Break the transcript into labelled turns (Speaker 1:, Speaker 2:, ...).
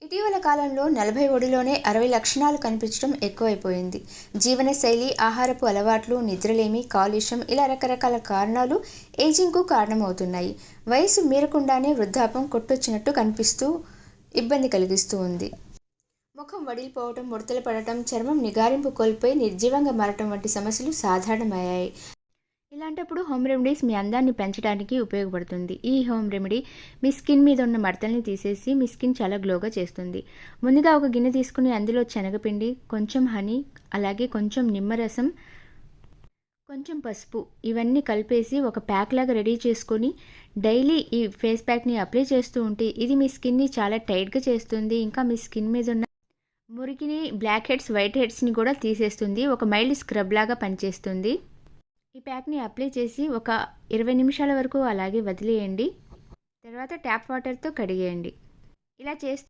Speaker 1: ఇటీవల కాలంలో 40 ఒడిలోనే 60 లక్షణాలు కనిపించడం ఎక్కువైపోయింది. జీవనశైలి, ఆహారపు అలవాట్లు, నిద్రలేమి, కాలుష్యం ఇలా రకరకాల కారణాలు ఏజింగ్‌కు కారణమవుతున్నాయి. వయసు మీరకుండానే వృద్ధాప్యం కొట్టొచ్చినట్టు కనిపిస్తూ ఇబ్బంది కలిగిస్తూ ఉంది. ముఖం వడిలిపోవటం, ముడతలు పడటం, చర్మం నిగారింపు కోల్పోయి నిర్జీవంగా మారటం వంటి సమస్యలు సాధారణమయ్యాయి. ఇలాంటప్పుడు హోమ్ రెమెడీస్ మీ అందాన్ని పెంచడానికి ఉపయోగపడుతుంది. ఈ హోమ్ రెమెడీ మీ స్కిన్ మీద ఉన్న మడతల్ని తీసేసి మీ స్కిన్ చాలా గ్లోగా చేస్తుంది. ముందుగా ఒక గిన్నె తీసుకుని అందులో శనగపిండి, కొంచెం హనీ, అలాగే కొంచెం నిమ్మరసం, కొంచెం పసుపు ఇవన్నీ కలిపేసి ఒక ప్యాక్ లాగా రెడీ చేసుకొని డైలీ ఈ ఫేస్ ప్యాక్ని అప్లై చేస్తూ ఉంటే ఇది మీ స్కిన్ని చాలా టైట్గా చేస్తుంది. ఇంకా మీ స్కిన్ మీద ఉన్న మురికిని, బ్లాక్ హెడ్స్, వైట్ హెడ్స్ని కూడా తీసేస్తుంది. ఒక మైల్డ్ స్క్రబ్ లాగా పనిచేస్తుంది. ఈ ప్యాక్ని అప్లై చేసి ఒక 20 నిమిషాల వరకు అలాగే వదిలేయండి. తర్వాత ట్యాప్ వాటర్తో కడిగేయండి. ఇలా చేస్తే